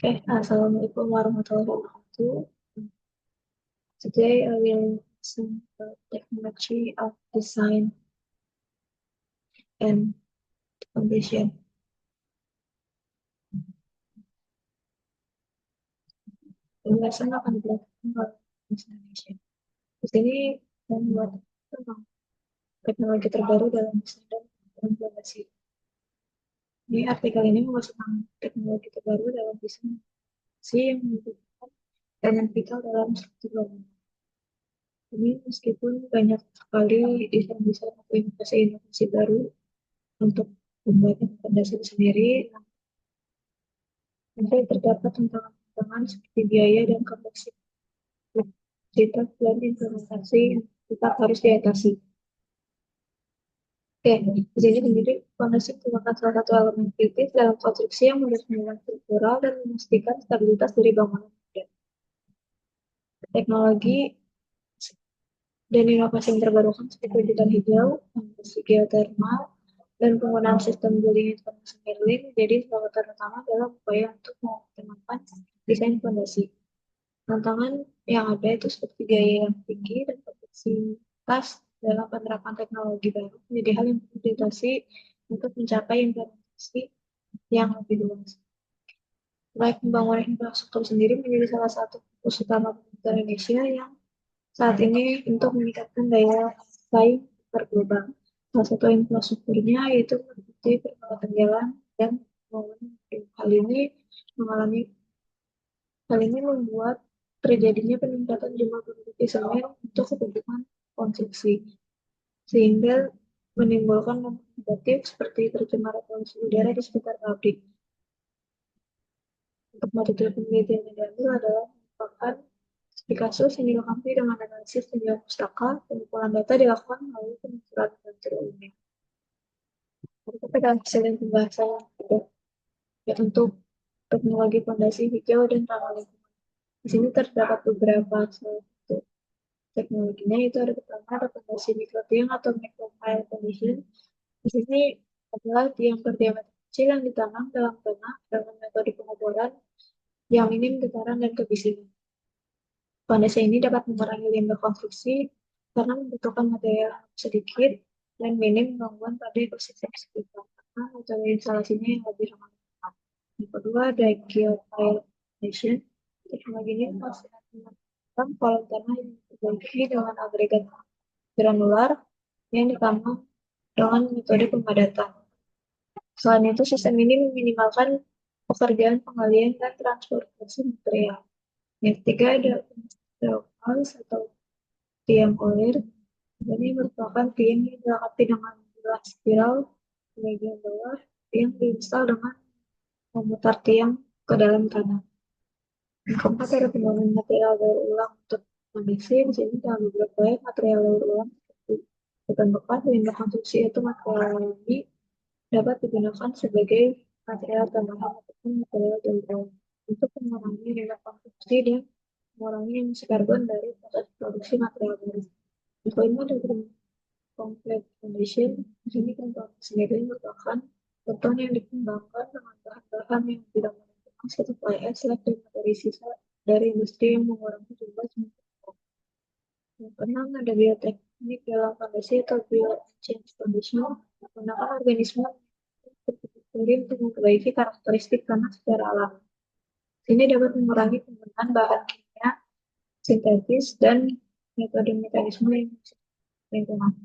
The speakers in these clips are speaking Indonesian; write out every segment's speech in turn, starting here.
Assalamualaikum warahmatullahi wabarakatuh. Today I will present the technology of design and foundation. Pembahasan akan dilakukan oleh Indonesia. Di sini saya membuat tentang teknologi terbaru dalam desain dan implementasi. Ini artikel ini membahas tentang teknologi terbaru dalam desain yang membutuhkan elemen vital dalam struktur bangunan. Ini meskipun banyak sekali desain-desain atau inovasi-inovasi baru untuk membuat fondasi sendiri, nanti terdapat tantangan seperti biaya dan kompleksitas dan implementasi yang tetap harus diatasi. Di sini sendiri fondasi merupakan salah satu elemen kritis dalam konstruksi yang mendefinisikan struktural dan memastikan stabilitas dari bangunan. Teknologi dan inovasi yang terbarukan seperti hutan hijau, energi geotermal, dan penggunaan sistem building information modeling menjadi salah satu utama dalam upaya untuk mengoptimalkan desain fondasi. Tantangan yang ada itu seperti biaya yang tinggi dan kompleksitas dalam penerapan teknologi baru menjadi hal yang perlu diatasi untuk mencapai implementasi yang lebih luas. Proyek pembangunan infrastruktur sendiri menjadi salah satu fokus utama pemerintah Indonesia yang saat ini untuk meningkatkan daya saing global. Salah satu infrastrukturnya yaitu seperti perbaikan jalan dan pembangunan. Hal ini membuat terjadinya peningkatan jumlah produksi semen untuk kebutuhan konsumsi, sehingga menimbulkan dampak negatif seperti tercemaran polusi udara di sekitar pabrik. Untuk metode penelitian yang diambil adalah merupakan studi kasus yang dilengkapi dengan analisis tinjauan pustaka, pengumpulan data dilakukan melalui penelusuran umum. Pada hasil yang pembahasan ya, untuk teknologi fondasi hijau dan ramah lingkungan. Di sini terdapat beberapa teknologinya, itu ada pertama ada fondasi mikrotiang atau micropile foundation. Di sini adalah tiang berdiameter kecil yang ditanam dalam tanah dengan metode pengoboran yang minim getaran dan kebisingan. Fondasi ini dapat mengurangi limbah konstruksi karena membutuhkan material sedikit dan minim gangguan pada ekosistem sekitar atau instalasinya yang lebih ramah lingkungan. Yang kedua ada geopile foundation. Teknologi ini memfasilitasi kolom tanah yang diperbaiki dengan agregat granular yang ditanam dengan metode pemadatan. Selain itu, sistem ini meminimalkan pekerjaan penggalian dan transportasi material. Yang ketiga ada house atau tiang olir. Ini merupakan tiang yang dilengkapi dengan bilah spiral di bagian bawah yang diinstal dengan memutar tiang ke dalam tanah. Yang keempat ada pembangunan material daur ulang untuk fondasi. Di sini dalam beberapa proyek material daur ulang seperti beton bekas, limbah konstruksi itu material ini dapat digunakan sebagai material tambahan ataupun material daur ulang untuk mengurangi limbah konstruksi dan mengurangi emisi karbon dari proses produksi material baru. Yang kelima ada concrete foundation. Di sini komponen sendiri merupakan beton yang dikembangkan dengan bahan-bahan yang tidak menentukan seperti fly ash, slag, dan materi sisa dari industri yang mengurangi jumlah sumber. Yang keenam ada bioteknik dalam fondasi atau bioengineering foundation, menggunakan organisme sendiri untuk memperbaiki karakteristik tanah secara alami. Ini dapat mengurangi penggunaan bahan kimia sintetis dan metode mekanisme yang lingkungan.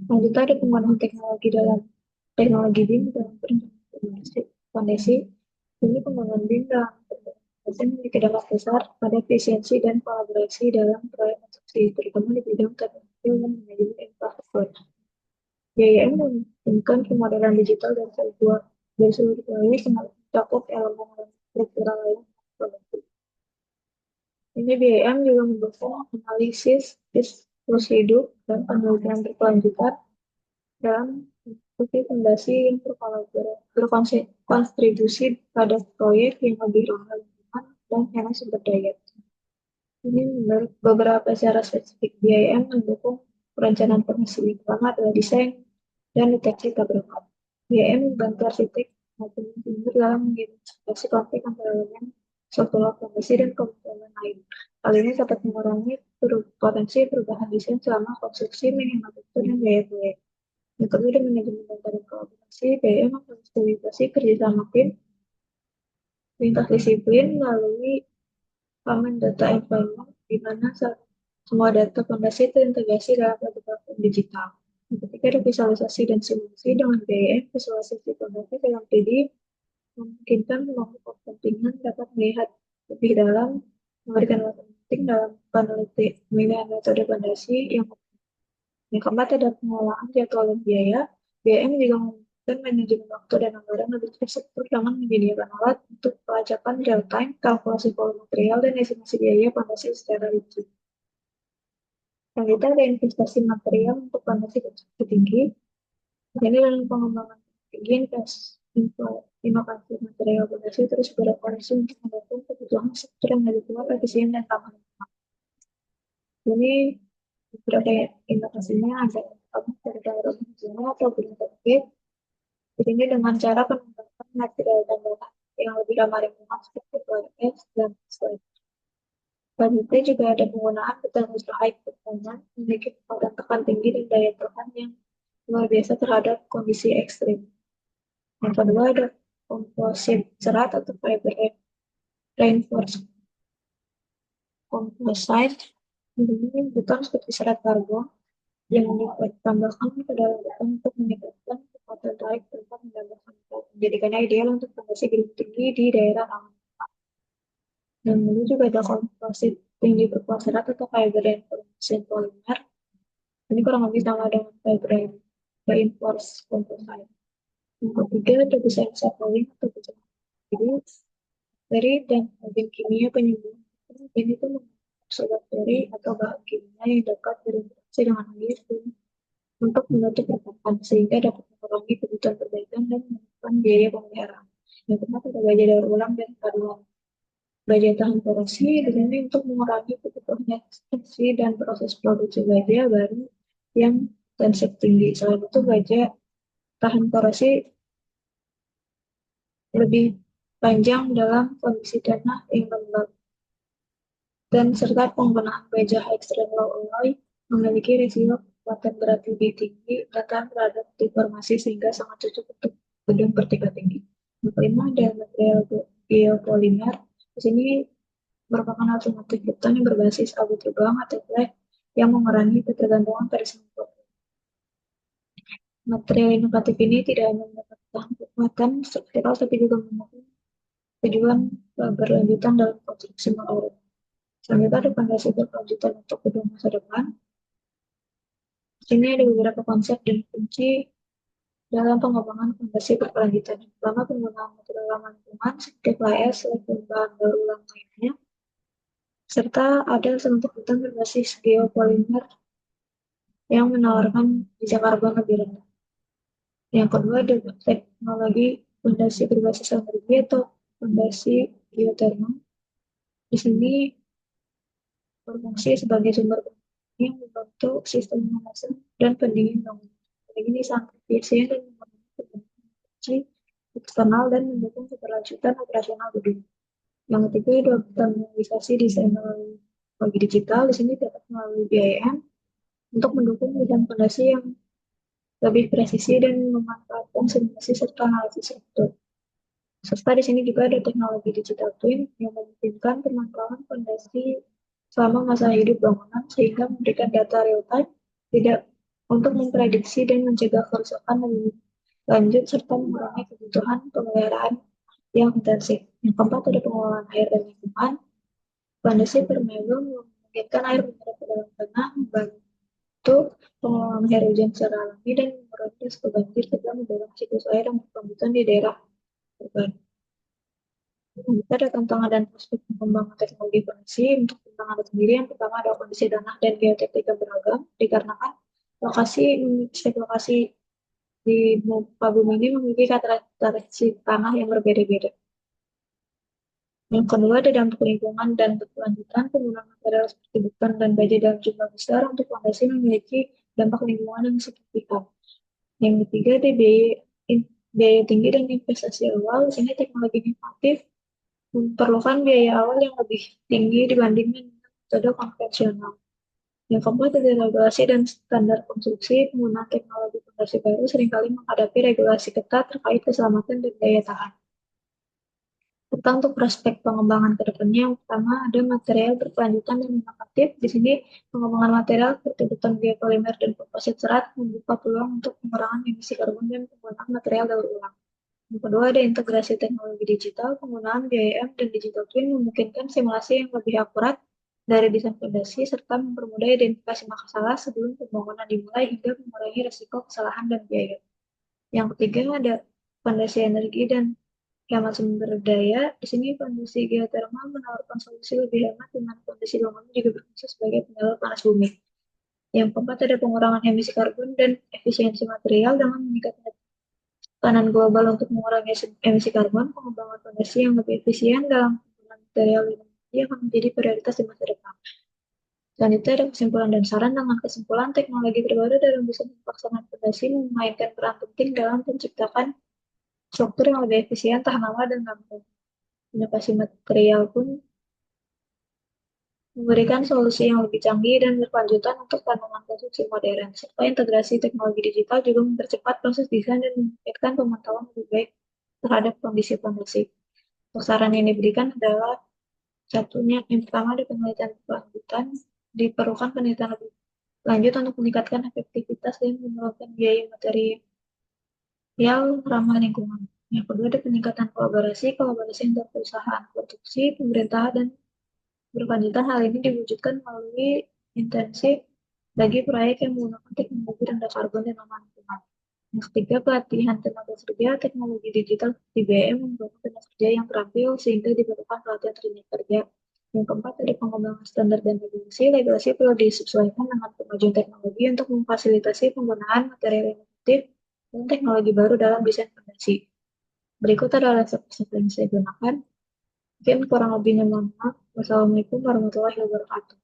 Selanjutnya ada penggunaan teknologi BIM dalam perencanaan fondasi. Ini penggunaan BIM dalam fondasi memiliki dampak besar pada efisiensi dan kolaborasi dalam proyek konstruksi, terutama di bidang teknologi dan manajemen infrastruktur. BIM memungkinkan pemodelan digital dari seluruh proyek yang mencakup elemen struktural lain. Ini BIM juga mendukung analisis siklus hidup dan penelitian berkelanjutan dalam konstruksi fondasi yang berkontribusi pada proyek yang lebih ramah lingkungan dan hemat sumber daya. Ini menurut beberapa secara spesifik BIM mendukung perencanaan fondasi. Pertama adalah desain dan deteksi tabrakan. BIM membantu arsitek maupun sumber dalam mengidentifikasi konflik antara elemen struktural fondasi dan komponen lain. Hal ini dapat mengurangi potensi perubahan desain selama konstruksi minimal waktu dan biaya proyek. Yang kedua, ada manajemen data dan kolaborasi. BM memfasilitasi kerjasama tim lintas disiplin melalui common data environment, di mana semua data fondasi terintegrasi dalam satu platform digital. Yang ketiga, ada visualisasi dan simulasi dengan BM. Visualisasi fondasi dalam 3D memungkinkan kelompok kepentingan dapat melihat lebih dalam, memberikan waktu penting dalam pemilihan metode fondasi yang keempat ada pengelolaan jadwal dan biaya. BM juga memungkinkan manajemen waktu dan anggaran lebih terstruktur dengan menyediakan alat untuk pelacakan real-time, kalkulasi volume material, dan estimasi biaya fondasi secara rinci. Selanjutnya ada investasi material untuk fondasi konstruksi tinggi. Jadi dalam pengembangan tinggi, inovasi material fondasi terus berevolusi untuk mendukung kebutuhan struktur yang lebih kuat, efisien, dan ramah lingkungan. Ini beberapa inovasinya ada dari dalam atau berintegrasi. Ini dengan cara pengembangan material dan bahan yang lebih ramah lingkungan seperti PLS dan slide. Selanjutnya juga ada penggunaan beton high performance memiliki kekuatan tekan tinggi dan daya tahan yang luar biasa terhadap kondisi ekstrim. Yang kedua ada komposit serat atau fiber reinforced composite. Ini beton seperti serat karbon yang ditambahkan ke dalam beton untuk meningkatkan kekuatan tarik tanpa menambahkan beton, menjadikannya ideal untuk fondasi gedung tinggi di daerah rawan. Dan ini juga ada komposit tinggi berkuat serat atau fiber reinforced polymer. Ini kurang lebih sama dengan fiber reinforced composite. Yang ketiga ada desain scaffolding atau desain dari dan agen kimia penyembuh. Ini itu mengusung bakteri atau bahan kimia yang dapat berinteraksi dengan air untuk menutup retakan sehingga dapat mengurangi kebutuhan perbaikan dan menekan biaya pemeliharaan. Yang keempat ada baja daur ulang dan paduan. Baja tahan korosi ini untuk mengurangi kebutuhan ekstraksi dan proses produksi baja baru yang tensif tinggi. Selain itu baja tahan korosi lebih panjang dalam kondisi tanah yang lembab. Dan serta penggunaan baja extreme low alloy memiliki risiko kekuatan berat lebih tinggi dan tahan terhadap deformasi sehingga sangat cocok untuk gedung bertingkat tinggi. Yang kelima ada material biopolimer. Di sini merupakan alternatif beton yang berbasis abu terbang atau flake yang mengurangi ketergantungan pada semen. Material inovatif ini tidak hanya mendapatkan kekuatan struktural tapi juga memiliki tujuan berlanjutan dalam konstruksi menurut. Selanjutnya ada fondasi berkelanjutan untuk gedung masa depan. Sini ada beberapa konsep dan kunci dalam pengembangan fondasi berkelanjutan. Pertama, penggunaan material ramah lingkungan seperti fly ash dan bahan daur ulang lainnya, serta ada untuk beton berbasis geopolimer yang menawarkan jejak karbon lebih rendah. Yang kedua ada teknologi fondasi berbasis energi atau fondasi geothermal. Di sini berfungsi sebagai sumber yang membantu sistem pemanasan dan pendingin bangunan. Ini sangat efisien dan mengurangi energi eksternal dan mendukung keberlanjutan operasional gedung. Yang ketiga ada optimalisasi desain melalui teknologi digital. Di sini dapat melalui BIM untuk mendukung bidang fondasi yang lebih presisi dan memanfaatkan simulasi serta analisis struktur. Serta di sini juga ada teknologi digital twin yang memungkinkan pemantauan fondasi selama masa hidup bangunan sehingga memberikan data real time tidak untuk memprediksi dan mencegah kerusakan lebih lanjut serta mengurangi kebutuhan pemeliharaan yang intensif. Yang keempat ada pengelolaan air dan lingkungan. Fondasi permeable memungkinkan air menyerap ke dalam tanah, membantu pengelolaan air hujan secara alami dan mengurangi risiko banjir serta mendorong siklus air yang berkelanjutan di daerah urban. Kita ada tantangan dan prospek pengembangan teknologi fondasi. Untuk tantangan sendiri, yang pertama ada kondisi tanah dan geoteknik yang beragam, dikarenakan setiap lokasi di muka bumi ini memiliki karakteristik tanah yang berbeda-beda. Yang kedua ada dampak lingkungan dan berkelanjutan. Penggunaan material seperti beton dan baja dalam jumlah besar untuk fondasi memiliki dampak lingkungan yang signifikan. Yang ketiga ada biaya biaya tinggi dan investasi awal. Di sini teknologi inovatif memerlukan biaya awal yang lebih tinggi dibandingkan metode konvensional. Yang keempat, ada regulasi dan standar konstruksi. Penggunaan teknologi fondasi baru seringkali menghadapi regulasi ketat terkait keselamatan dan daya tahan. Serta untuk prospek pengembangan ke depannya, yang pertama ada material berkelanjutan dan inovatif. Di sini pengembangan material seperti beton biopolimer dan komposit serat membuka peluang untuk pengurangan emisi karbon dan penggunaan material daur ulang. Yang kedua ada integrasi teknologi digital, penggunaan BIM dan digital twin memungkinkan simulasi yang lebih akurat dari desain fondasi serta mempermudah identifikasi masalah sebelum pembangunan dimulai hingga mengurangi risiko kesalahan dan biaya. Yang ketiga ada fondasi energi dan hemat sumber daya. Di sini fondasi geotermal menawarkan solusi lebih hemat dengan fondasi bangunan juga berfungsi sebagai penyalur panas bumi. Yang keempat ada pengurangan emisi karbon dan efisiensi material dengan meningkatkan tekanan global untuk mengurangi emisi karbon. Pengembangan fondasi yang lebih efisien dalam penggunaan material ini akan menjadi prioritas di masa depan. Selanjutnya ada kesimpulan dan saran. Dengan kesimpulan, teknologi terbaru dalam desain pelaksanaan fondasi memainkan peran penting dalam menciptakan struktur yang lebih efisien, tahan lama, dan rampung. Inovasi material pun memberikan solusi yang lebih canggih dan berkelanjutan untuk tanaman konstruksi modern, serta integrasi teknologi digital juga mempercepat proses desain dan memungkinkan pemantauan lebih baik terhadap kondisi fondasi. Untuk saran yang diberikan adalah satunya, yang pertama ada penelitian berkelanjutan, diperlukan penelitian lebih lanjut untuk meningkatkan efektivitas dan menurunkan biaya material ramah lingkungan. Yang kedua ada peningkatan kolaborasi antar perusahaan produksi, pemerintah, dan berkelanjutan. Hal ini diwujudkan melalui intensif bagi proyek yang menggunakan teknologi rendah karbon dan ramah lingkungan. Yang ketiga, pelatihan tenaga kerja. Teknologi digital seperti BM membangun tenaga kerja yang terampil sehingga diperlukan pelatihan tenaga kerja. Yang keempat, ada pengembangan standar dan regulasi. Regulasi perlu disesuaikan dengan kemajuan teknologi untuk memfasilitasi penggunaan material inovatif dan teknologi baru dalam desain fondasi. Berikut adalah resep yang saya gunakan. Mungkin kurang lebihnya mohon maaf. Wassalamualaikum warahmatullahi wabarakatuh.